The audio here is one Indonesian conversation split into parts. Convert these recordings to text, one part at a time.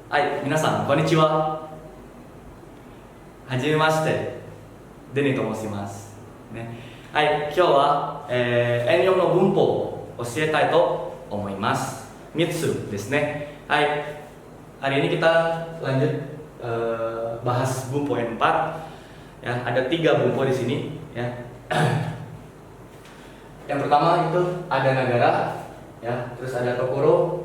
はい、皆さんこんにちは。はじめまして、デニーと申します。ね、はい、今日は、遠慮の文法を教えたいと思います。3つですね。はい、hari ini kita lanjut bahas bumpo yang 4. Ya, ada 3 bumpo di sini. Ya. Yang pertama itu ada nagara, ya, terus ada tokoro.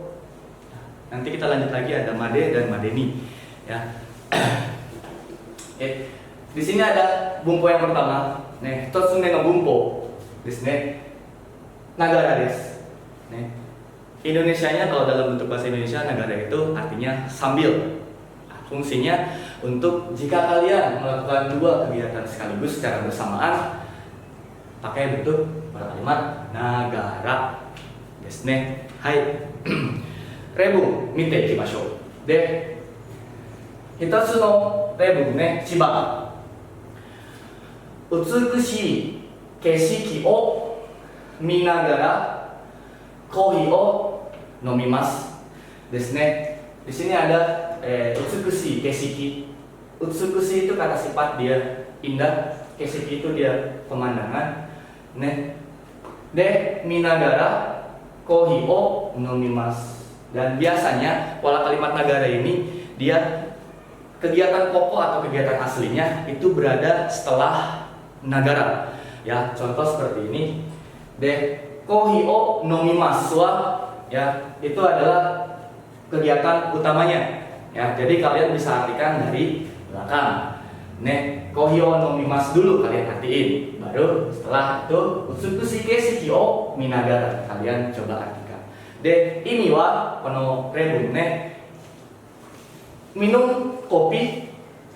Nanti kita lanjut lagi ada Made dan Madeni, ya. Oke. Di sini ada bumpo yang pertama. Nih, totsune no bumpo desu ne. Nagara desu. Nih. Indonesianya kalau dalam bentuk bahasa Indonesia nagara itu artinya sambil. Nah, fungsinya untuk jika kalian melakukan 2 kegiatan sekaligus secara bersamaan pakai bentuk pada kalimat nagara desu ne. Hai. 例文見ていきましょう。で、一つの例文ね、千葉。美しい景色を見ながらコーヒーを飲みます。ですね。Di sini ada utsukushi kesiki. Utsukushi itu kata sifat dia indah, kesiki itu dia pemandangan. Ne. De minagara kohi o nomimasu. Dan biasanya pola kalimat nagara ini dia kegiatan pokok atau kegiatan aslinya itu berada setelah nagara. Ya, contoh seperti ini. De kohi o nomimasu wa, ya, itu adalah kegiatan utamanya. Ya, jadi kalian bisa artikan dari belakang. Ne kohi o nomimasu dulu kalian artiin, baru setelah itu utsukushi kesiki o minagara kalian coba artikan. De, ini wa kono rebun ne minum kopi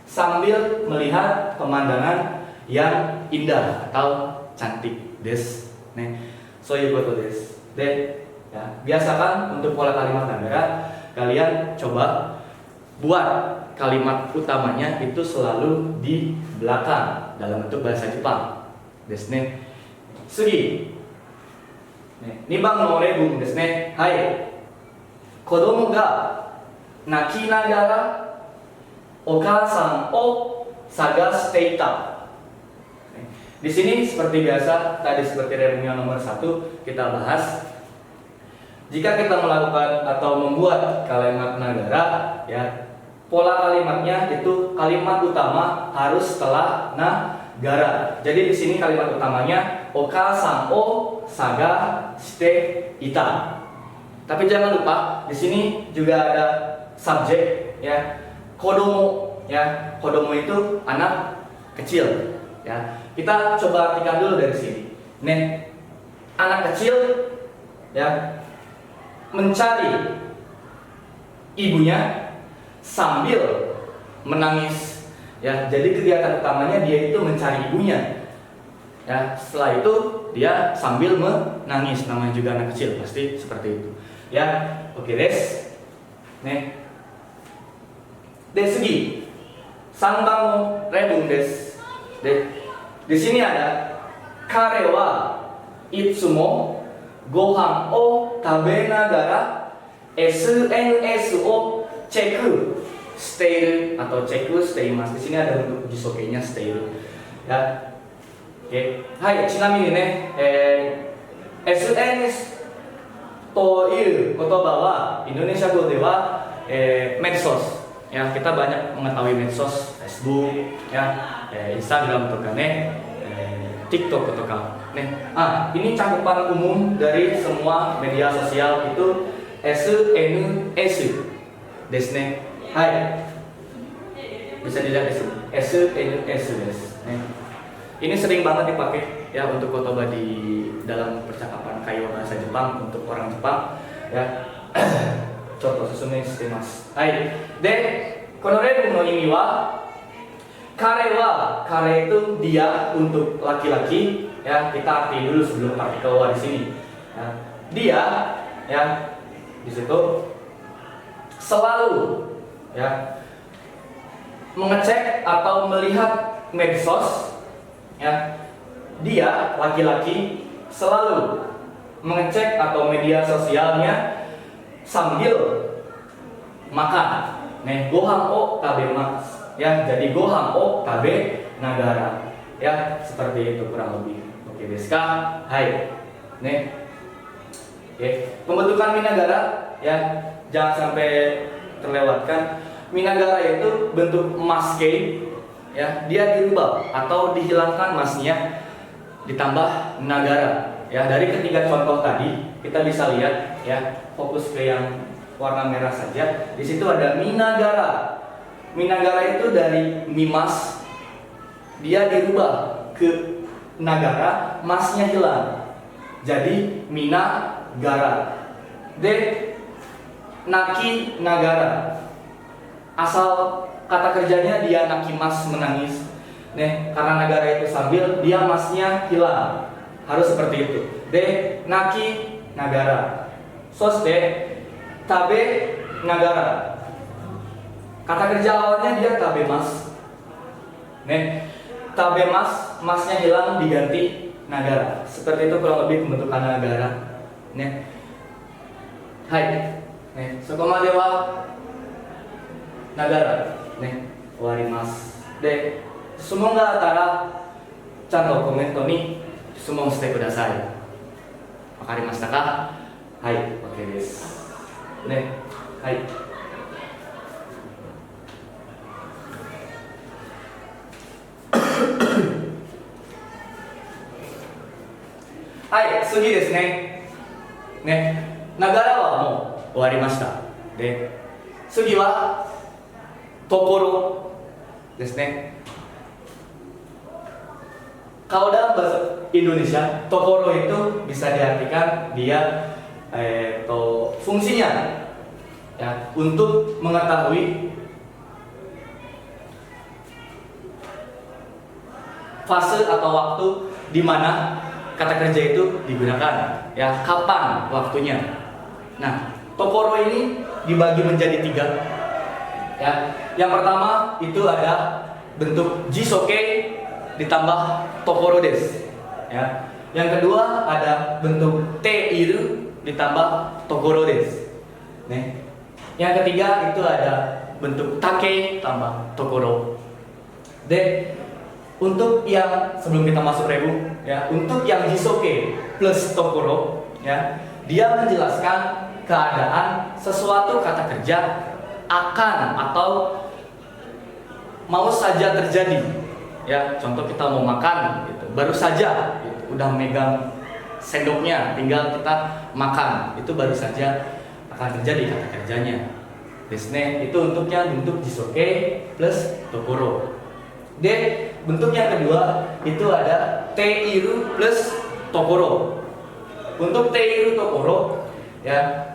sambil melihat pemandangan yang indah atau cantik des ne. So koto des. De, ya, biasakan untuk pola kalimat nagara kalian coba buat kalimat utamanya itu selalu di belakang dalam bentuk bahasa Jepang. Des ne. Sugi. 2番の例文ですね。はい。子供が泣きながらお母さんを探していた。Di sini seperti biasa, tadi seperti rebung yang nomor 1 kita bahas. Jika kita melakukan atau membuat kalimat nagara, ya, pola kalimatnya itu kalimat utama harus setelah nagara. Jadi di sini kalimat utamanya okasan o saga shite ita. Tapi jangan lupa di sini juga ada subjek, ya, kodomo, ya. Kodomo itu anak kecil, ya. Kita coba artikan dulu dari sini. Nih, anak kecil, ya, mencari ibunya sambil menangis, ya. Jadi kegiatan utamanya dia itu mencari ibunya. Ya, setelah itu dia sambil menangis, namanya juga anak kecil pasti seperti itu. Ya, oke des. Nih. Desgi. Sanbang rebung des. Di sini ada kare wa itsumo gohan o tabe nagara SNS o check stay atau check stay mas. Di sini ada untuk jisokenya stay. Ya. Oke, hai, ちなみにね、SNS という言葉はインドネシア語では、medsos. Ya, kita banyak mengetahui medsos, Facebook, ya, Instagram とかね、TikTok とかね. Ini cakupan umum dari semua media sosial itu SNS ですね. Hai. Bisa dilihat di sini. SNS ですね. Ini sering banget dipakai, ya, untuk kotoba di dalam percakapan kaiwa bahasa Jepang untuk orang Jepang, ya. Contoh susunnya shimasu. Hai. De, kono rebung no imi wa kare wa, kare itu dia untuk laki-laki, ya. Kita arti dulu sebelum partikel wa di sini. Ya. Dia, ya, di situ selalu, ya, mengecek atau melihat medsos. Ya, dia laki-laki selalu mengecek atau media sosialnya sambil makan. Gohan o tabemasu. Ya, jadi Gohan o tabe nagara. Ya, seperti itu kurang lebih. Oke, desu ka? Hai. Oke. Pembentukan minagara ya, jangan sampai terlewatkan. Minagara itu bentuk maske ya, dia dirubah atau dihilangkan masnya ditambah nagara. Ya, dari ketiga contoh tadi kita bisa lihat ya, fokus ke yang warna merah saja. Di situ ada minagara. Minagara itu dari mimas, dia dirubah ke nagara, masnya hilang. Jadi minagara. Naki nagara. Asal kata kerjanya dia naki mas, menangis. Karena nagara itu sambil, dia masnya hilang. Harus seperti itu. Naki nagara. Soste tabe nagara. Kata kerja awalnya dia tabe mas. Tabe mas, masnya hilang diganti nagara. Seperti itu kurang lebih pembentukan nagara. Hai. Sokomade wa nagara. Warimasu. Sumo ga atara chanto komento ni sumo shite kudasai. Wakarimashita ka? Hai, oke desu. Hai. Hai, sugi desu ne. Nagara wa mou owarimashita. Sugi wa tokoro desu ne. Kalau dalam bahasa Indonesia, tokoro itu bisa diartikan dia fungsinya ya, untuk mengetahui fase atau waktu di mana kata kerja itu digunakan, ya, kapan waktunya. Nah, tokoro ini dibagi menjadi 3. Ya, yang pertama itu ada bentuk jisoke ditambah tokoro desu. Ya. Yang kedua ada bentuk teiru ditambah tokoro desu. Yang ketiga itu ada bentuk take tambah tokoro. Untuk yang sebelum kita masuk rebu, ya, untuk yang jisoke plus tokoro, ya, dia menjelaskan keadaan sesuatu kata kerja akan atau mau saja terjadi. Ya, contoh kita mau makan, gitu, baru saja, gitu, udah megang sendoknya, tinggal kita makan, itu baru saja akan terjadi kata kerjanya. Itu untuknya bentuk jisoke plus tokoro. Bentuk yang kedua itu ada teiru plus tokoro. Untuk teiru tokoro, ya,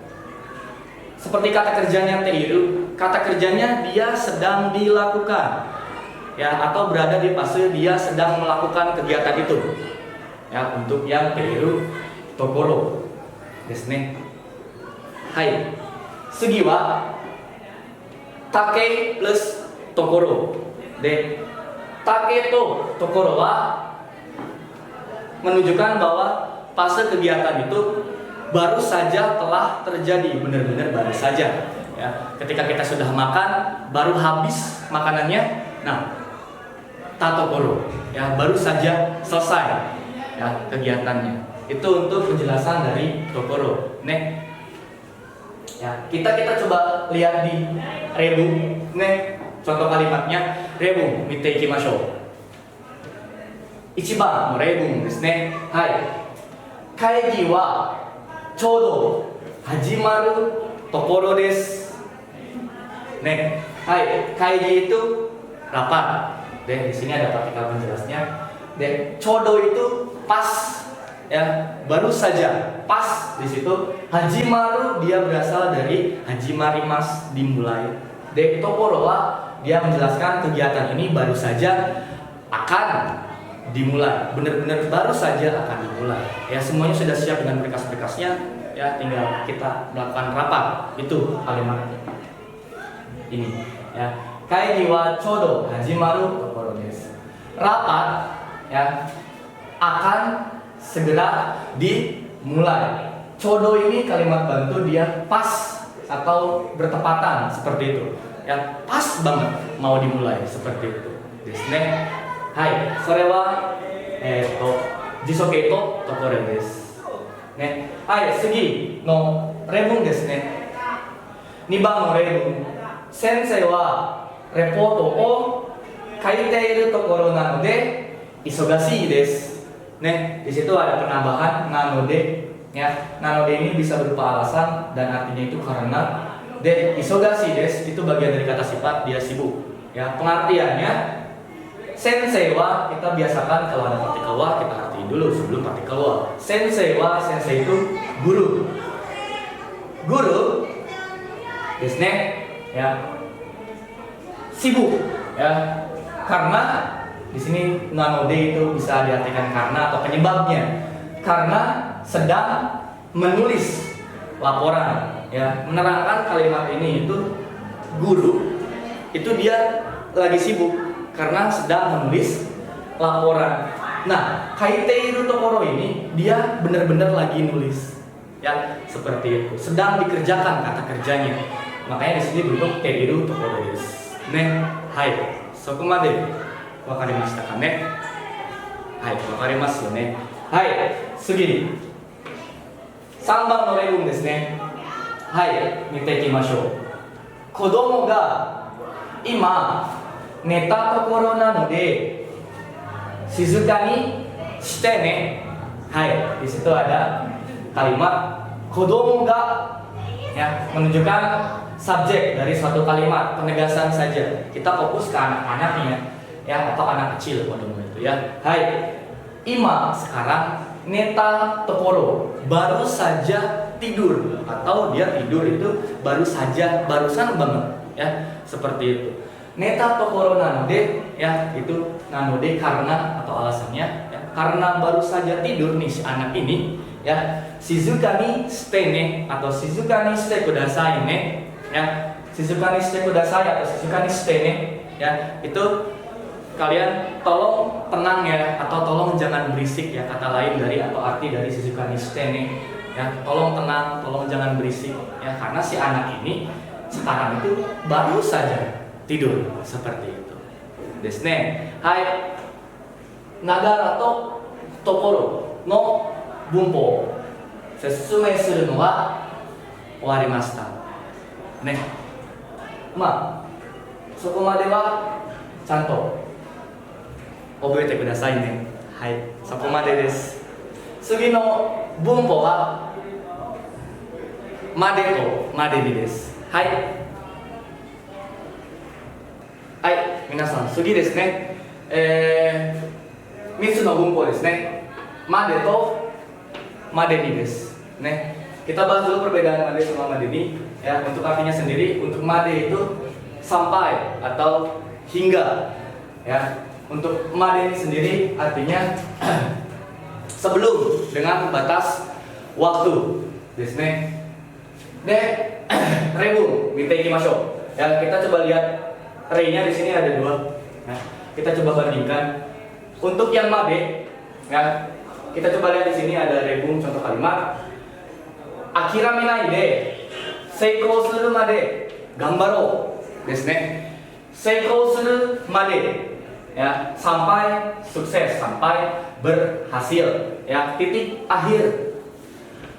seperti kata kerjanya teiru, kata kerjanya dia sedang dilakukan, ya, atau berada di fase dia sedang melakukan kegiatan itu. Ya, untuk yang teiru tokoro desu ne. Hai. Sugi wa take plus tokoro. Take to tokoro wa menunjukkan bahwa fase kegiatan itu baru saja telah terjadi, benar-benar baru saja. Ya, ketika kita sudah makan, baru habis makanannya, nah, tatokoro, ya, baru saja selesai, ya, kegiatannya. Itu untuk penjelasan dari tokoro. Ya, kita coba lihat di rebu. Contoh kalimatnya rebu, mite ikimashou. Ichiban no rebu desu ne. Hai. Kaigi wa choudo hajimaru tokoro desu. Hai, kaigi itu rapat. Di sini ada partikel penjelasnya. Choudo itu pas, ya, baru saja, pas di situ. Hajimaru dia berasal dari hajimarimasu, dimulai. Tokoro wa dia menjelaskan kegiatan ini baru saja akan dimulai, benar-benar baru saja akan dimulai. Ya, semuanya sudah siap dengan berkas-berkasnya, ya, tinggal kita melakukan rapat. Itu kalimat ini, ya. Kaigi wa choudo hajimaru tokoro desu. Rapat, ya, akan segera dimulai. Choudo ini kalimat bantu, dia pas atau bertepatan, seperti itu. ya pas banget mau dimulai seperti itu. Desu ne. Hai, sore wa jisoke to tokoro desu. Ne. Hai, sugi no reibun desu ne. 2番の例文、先生はレポートを書いているところなので忙しいです。Nih, di situ ada penambahan nanode, ya. Nanode ini bisa berupa alasan dan artinya itu karena. De isogashi desu itu bagian dari kata sifat, dia sibuk. Ya, pengertiannya sensei wa kita biasakan kalau ada partikel wa kita artiin dulu sebelum partikel wa. Sensei wa, sensei itu guru. Guru desu ne, ya. Sibuk, ya. Karena di sini nanode itu bisa diartikan karena atau penyebabnya. Karena sedang menulis laporan, ya. Menerangkan kalimat ini itu guru itu dia lagi sibuk karena sedang menulis laporan. Nah, kaiteiru tokoro ini dia benar-benar lagi nulis, ya, seperti itu. Sedang dikerjakan kata kerjanya. Makanya di sini bentuk teiru tokoro desu. Ne, hai, sokomade wakarimashita ka ne? Hai, wakarimasu yo ne. Hai, sugi. 3番の例文ですね。はい、見ていきましょう。子供が今寝たところなので静かにしてね。はい、di situ ada kalimat 子供が ya, menunjukkan subjek dari suatu kalimat, penegasan saja. Kita fokus ke anak-anaknya, ya, atau anak kecil kodomo itu, ya. Hai, ima sekarang, neta tokoro baru saja tidur, atau dia tidur itu baru saja, barusan banget, ya, seperti itu. Neta tokoro nanode, ya, itu nanode karena atau alasannya, ya, karena baru saja tidur nih si anak ini, ya. Shizuka ni shite ne atau shizuka ni shite kudasai ne, ya. Shizuka ni shite kudasai atau shizuka ni shite ne, ya, itu kalian tolong tenang ya, atau tolong jangan berisik ya, kata lain dari atau arti dari shizuka ni shite ne, ya. Tolong tenang, tolong jangan berisik ya, karena si anak ini sekarang itu baru saja tidur, seperti itu. Desu ne. Hai. Nagara to tokoro no bunpo 説明するのは終わりましたね。まあそこまではちゃんと覚えてくださいね。はい、そこまでです。次の文法はまでとまでにです。はいはい、皆さん次ですね。3つの文法ですね。までとまでにです。Nih, kita bahas dulu perbedaan made sama madeni ya. Untuk artinya sendiri, untuk made itu sampai atau hingga ya. Untuk madeni sendiri artinya sebelum, dengan batas waktu. Desu ne. De, rebu, minta ikimashou. Ya, kita coba lihat rei-nya di sini ada 2. Ya, kita coba bandingkan. Untuk yang made ya, kita coba lihat di sini ada rebu contoh kalimat. Akiraminai de seikou suru made ganbarou desu ne. Seikou suru made ya, sampai sukses, sampai berhasil ya, titik akhir.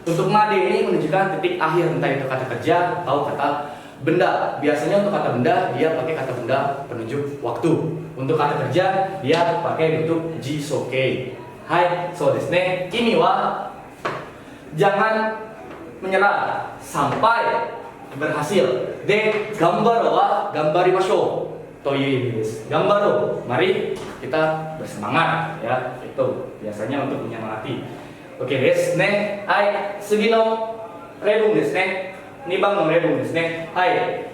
Untuk made ini menunjukkan titik akhir, entah itu kata kerja atau kata benda. Biasanya untuk kata benda dia pakai kata benda penunjuk waktu. Untuk kata kerja dia pakai bentuk jisoke. Hai, so desu ne. Ini wa jangan menyerah sampai berhasil. De, gambaro wa gambarimashou toいう意味です。Gambaro, mari kita bersemangat ya. Itu biasanya untuk menyemangati. Oke desu ne. Hai, 次の例文ですね。2番の例文ですね。はい。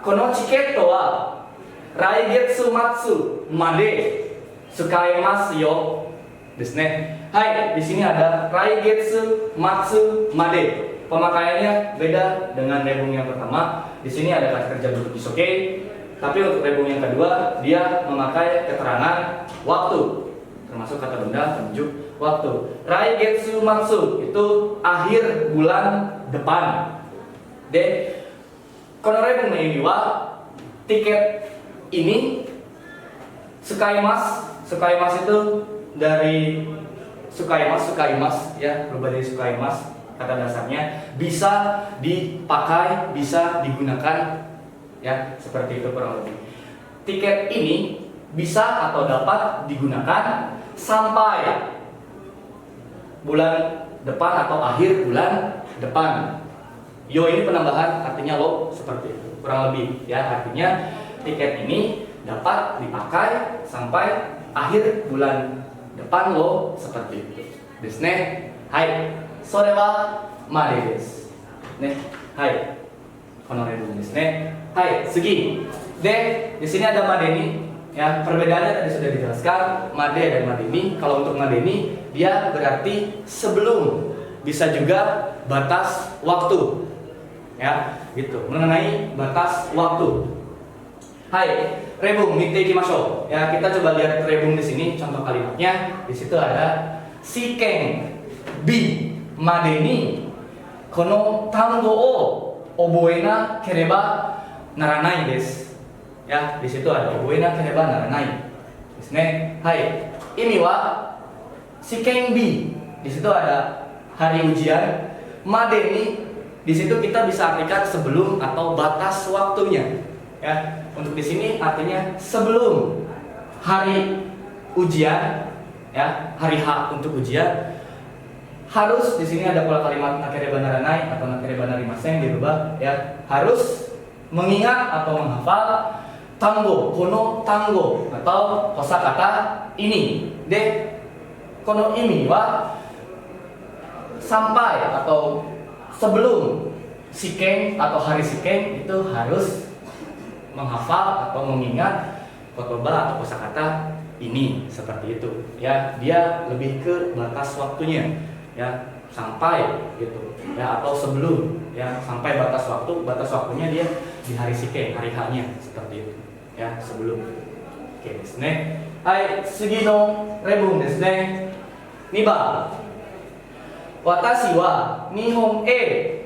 このチケットは来月末まで使えますよ。ですね. Hai, di sini ada raigetsu matsu made. Pemakaiannya beda dengan rebung yang pertama. Di sini ada kata kerja bentuk jisoke, tapi untuk rebung yang kedua dia memakai keterangan waktu, termasuk kata benda penunjuk waktu. Raigetsu matsu itu akhir bulan depan. De, kono rebung ini wa tiket ini sukaimasu itu dari sukaimasu ya, berubah dari sukaimasu, kata dasarnya bisa dipakai, bisa digunakan ya, seperti itu kurang lebih. Tiket ini bisa atau dapat digunakan sampai bulan depan atau akhir bulan depan. Yo ini penambahan, artinya lo, seperti itu kurang lebih ya, artinya tiket ini dapat dipakai sampai akhir bulan depan lo, seperti itu. Desu ne. Hai. Sore wa made desu. Ne. Hai. Kono rebung desu ne. Hai, sugi. De, di sini ada made ni. Ya, perbedaannya tadi sudah dijelaskan, made dan madeni. Kalau untuk madeni, dia berarti sebelum, bisa juga batas waktu. Ya, gitu. Mengenai batas waktu. Hai, rebung mite ikimashou. Ya, kita coba lihat rebung di sini, contoh kalimatnya. Di situ ada shiken bi madeni kono tango o oboena kereba naranai desu. Ya, di situ ada oboena kereba naranai. Desu ne. Hai. Ini wa shiken bi. Di situ ada hari ujian. Madeni di situ kita bisa artikan sebelum atau batas waktunya. Ya, untuk di sini artinya sebelum hari ujian, ya, hari H untuk ujian. Harus di sini ada pola kalimat nakereba naranai atau nakereba narimasen dirubah, ya. Harus mengingat atau menghafal tanggo, kono tanggo atau kosakata ini. De kono ini wa sampai atau sebelum shiken atau hari shiken itu harus menghafal atau mengingat kotoba atau kosakata ini, seperti itu ya. Dia lebih ke batas waktunya ya, sampai gitu ya, atau sebelum ya, sampai batas waktunya dia di hari shiken, hari H-nya, seperti itu ya, sebelum. Oke desu ne. Hai, sugi no rebung desu ne. 2番、私は日本へ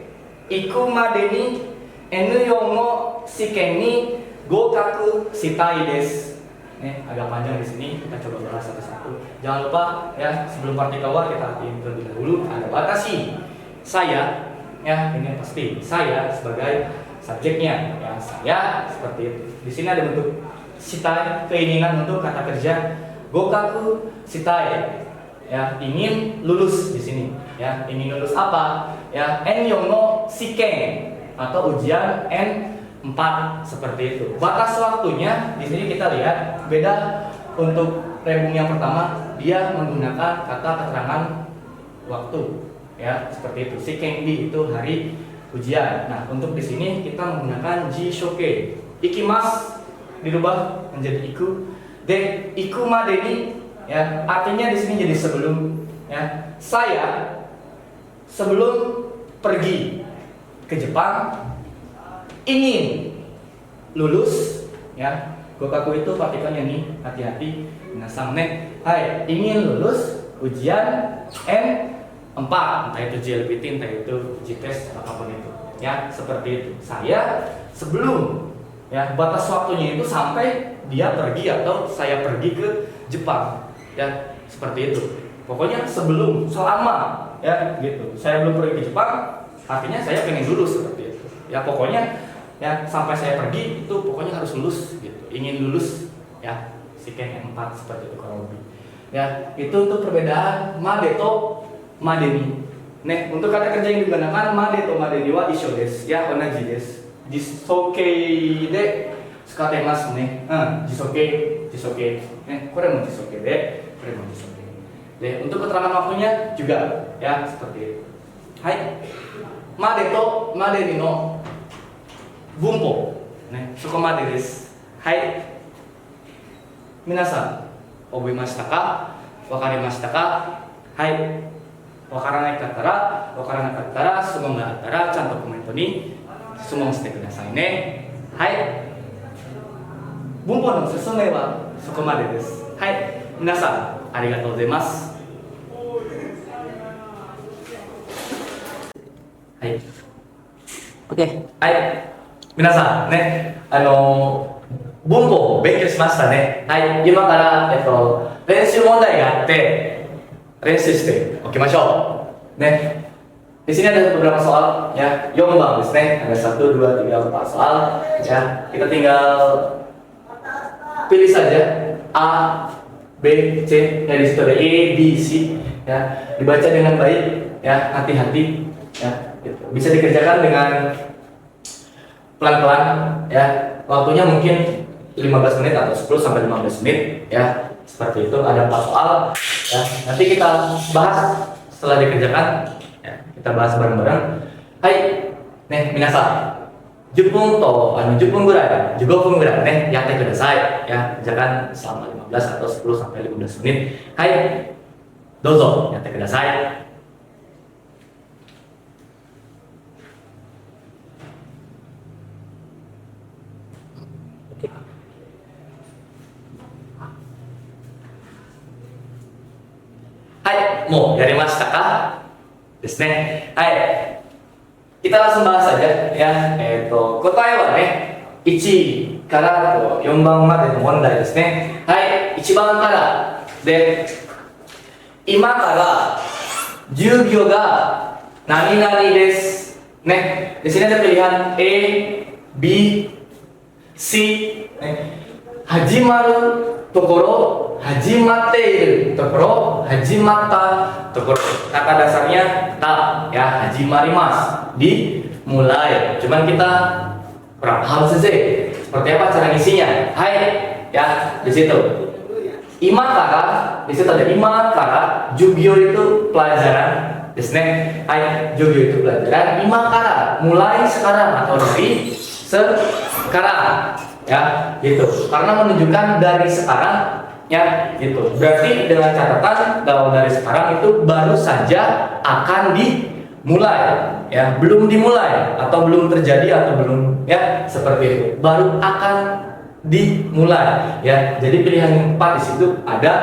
行くまでに N4 の試験に合格したいです。Agak panjang di sini, kita coba bahas satu-satu. Jangan lupa ya, sebelum partikel wa kita artiin terlebih dahulu. Ada watashi, saya, ya ini pasti saya sebagai subjeknya, ya saya, seperti itu. Di sini ada bentuk shitai, keinginan untuk kata kerja gokaku shitai. Ya, ingin lulus di sini. Ya, ingin lulus apa? Ya, N4 no shiken atau ujian N4, seperti itu. Batas waktunya di sini kita lihat beda. Untuk rebung yang pertama dia menggunakan kata keterangan waktu, ya seperti itu. Shikenbi itu hari ujian. Nah, untuk di sini kita menggunakan jishoke. Ikimas dirubah menjadi iku. De iku madeni, ya artinya di sini jadi sebelum, ya. Saya sebelum pergi ke Jepang ingin lulus, ya. Gokaku itu partikelnya nih, hati-hati. Minasang ne. Hai, ingin lulus ujian N4, entah itu JLPT, entah itu JTEST, apapun itu. Ya, seperti itu. Saya sebelum, ya batas waktunya itu sampai dia pergi atau saya pergi ke Jepang. Ya, seperti itu. Pokoknya sebelum, selama, ya gitu. Saya belum pergi ke Jepang, artinya saya pengen lulus, seperti itu. Ya pokoknya ya sampai saya pergi itu pokoknya harus lulus gitu. Ingin lulus, ya shiken N4, seperti itu kurang lebih. Ya, itu untuk perbedaan made to madeni. Nih, untuk kata kerja yang digunakan made to madeni wa isho desu. Ya, onaji desu. Jisoke de tsukatemasu ne. Jisoke. Kore mo jisoke de, kore mo jisoke. Untuk keterangan waktunya juga, ya seperti itu. Hai. Made to madeni no bunpo. Sukomade desu. Hai. Minasan, oboemashita ka? Wakarimashita ka? Hai. Wakaranai kattara, wakaranakattara, sumongoがあったらちゃんとコメントに質問してくださいね。はい。文法の説明はそこまでです。はい。皆さんありがとうございます。はい。 Oke. はい。皆さんね、文法を勉強しましたね。はい、今から、練習問題があって、練習しておきましょう。ね。Di sini ada beberapa soal, ya. Yombangですね. Ada 1, 2, 3, 4 soal. Ya, kita tinggal pilih saja A, B, C. Ya, di situ ada E, B, C. Ya, dibaca dengan baik. Ya, hati-hati. Ya, gitu. Bisa dikerjakan dengan pelan-pelan. Ya, waktunya mungkin 15 menit atau 10 sampai 15 menit. Ya, seperti itu. Ada 4 soal. Ya, nanti kita bahas setelah dikerjakan. Ya, kita bahas bareng-bareng. Hai, nih, minasan. 10分と10分ぐらい、15分ぐらいね、やってください。ya, kerjakan selama 15 atau 10 sampai 15 menit. Hai, どうぞやってください。はい、もうやりましたかですね。はい。kita langsung bahas saja ya. 答えはね、1から4番までの問題ですね。はい、1番からで、今から授業が何々ですね。Di sini ada pilihan A, B, C ね。始まるところ、始まっているところ、始まったところ. Kata dasarnya ta, ya, 始まります. Dimulai. Cuman kita kurang paham saja. Seperti apa cara ngisinya? Hai, ya, di situ. Ima kara, di situ ada ima kara. Jugyo itu pelajaran. Desne. Hai, jugyo itu pelajaran. Ima kara, mulai sekarang atau dari sekarang. Ya, gitu. Karena menunjukkan dari sekarang, ya, gitu. Berarti dengan catatan kalau dari sekarang itu baru saja akan dimulai, ya, belum dimulai atau belum terjadi atau belum, ya, seperti itu. Baru akan dimulai, ya. Jadi pilihan yang tepat di situ ada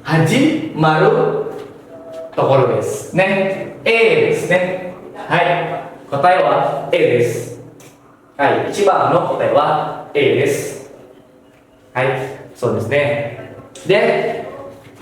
haji maru tokoro desu. Ne, E desu ne. Hai, kotae wa E desu. Hai, 1番の答えは A です。はい、そうですね。で、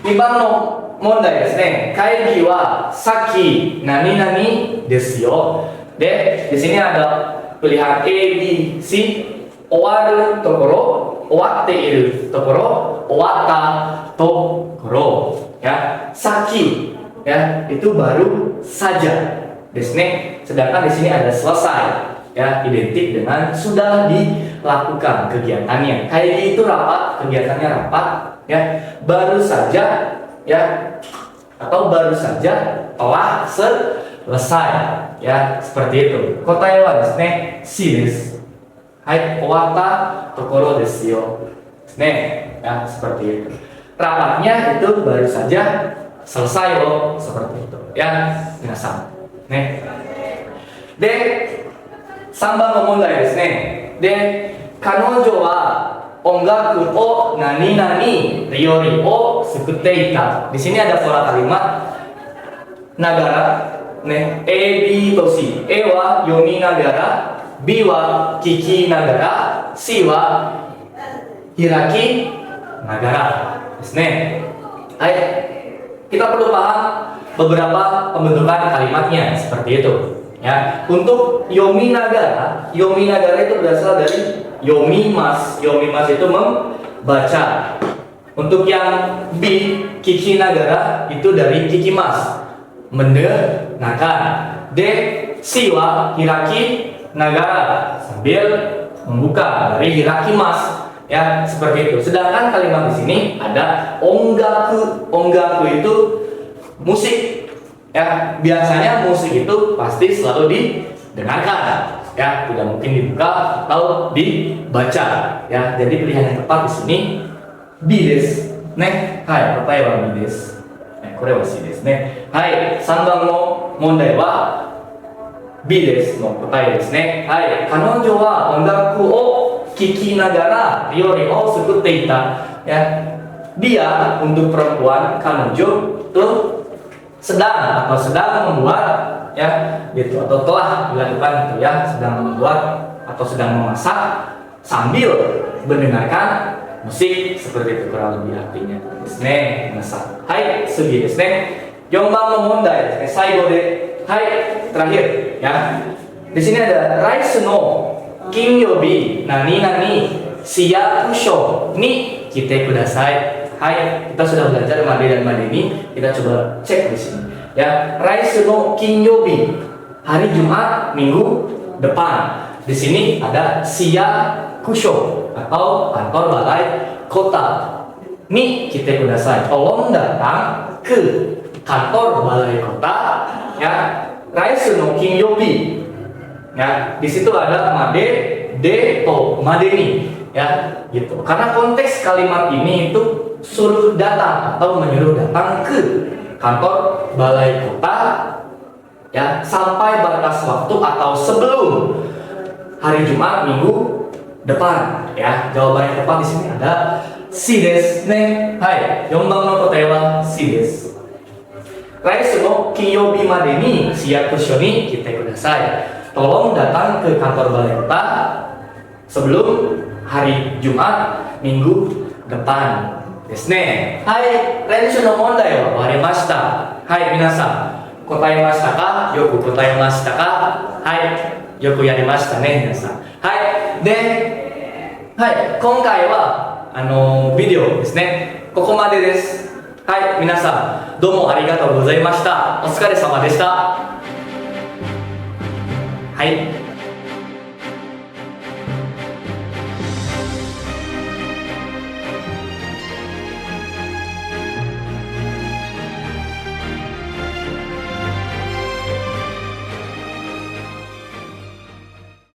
2番の問題ですね。会議はさっき何々ですよ。で、di sini ada pilihan A, B, C. 終わるところ、終わっているところ、終わったところ。Ya, さっき ya, itu baru saja.ですね. Sedangkan di sini ada selesai. Ya, identik dengan sudah dilakukan kegiatannya. Kayak itu rapat, kegiatannya rapat, ya, baru saja, ya, atau baru saja telah selesai, ya, seperti itu. Kotae wa desu ne, shi desu. Hai, owatta tokoro desu yo. Ne, ya, seperti itu. Rapatnya itu baru saja selesai loh, seperti itu. Ya, minasan. Ne. De 3番の問題ですね。で、彼女は音楽を何々料理を作っていた。Di sini ada pola kalimat nagara,ね、A, B と C。A は読みながら、B は聞きながら、C は開きながらですね。はい。Kita perlu paham beberapa pembentukan kalimatnya seperti itu. Ya, untuk yomi nagara itu berasal dari yomimas. Yomimas itu membaca. Untuk yang B, kiki nagara itu dari kikimas, mendengarkan. D, C wa hiraki nagara, sambil membuka, dari hirakimas. Ya, seperti itu. Sedangkan kalimat di sini ada ongaku. Ongaku itu musik. Ya, biasanya musik itu pasti selalu didengarkan, ya, tidak mungkin dibuka atau dibaca, ya. Jadi pilihan yang tepat di sini B です。ね、はい、答えは B です。これは C ですね。はい、3番の問題は B ですの答えですね。はい、彼女は音楽を聴きながら料理を作っていた。Ya, dia untuk perempuan kanjo itu sedang membuat, ya, gitu, atau telah dilakukan itu, ya, sedang membuat atau sedang memasak sambil mendengarkan musik seperti itu kurang lebih artinya desu ne. Minasan. Hai, sugi desu ne. 4番の問題ですね。最後で、はい、terakhir ya. Di sini ada Raisu no Kinyobi nani nani Shiyakusho ni kite kudasai. Hai, kita sudah belajar Made dan Made ini. Kita coba cek di sini. Ya, Raisu no Kinyobi, hari Jumat minggu depan. Di sini ada Shiyakusho atau kantor balai kota. Ni kite kudasai. Tolong datang ke kantor balai kota. Ya, Raisu no Kinyobi. Ya, di situ ada Made de to Made ni. Ya, gitu. Karena konteks kalimat ini itu suruh datang atau menyuruh datang ke kantor balai kota, ya, sampai batas waktu atau sebelum hari Jumat minggu depan. Ya, jawaban yang tepat di sini ada si desu ne. Hai, 4番の答えは si desu. 来週の金曜日までに市役所に来てください。Tolong datang ke kantor balai kota sebelum hari Jumat minggu depan. ですね。はい、練習の問題は終わりました。はい、皆さん答えましたか？よく答えましたか？はい、よくやりましたね、皆さん。はい、で、はい、今回はビデオですね。ここまでです。はい、皆さんどうもありがとうございました。お疲れ様でした。はい。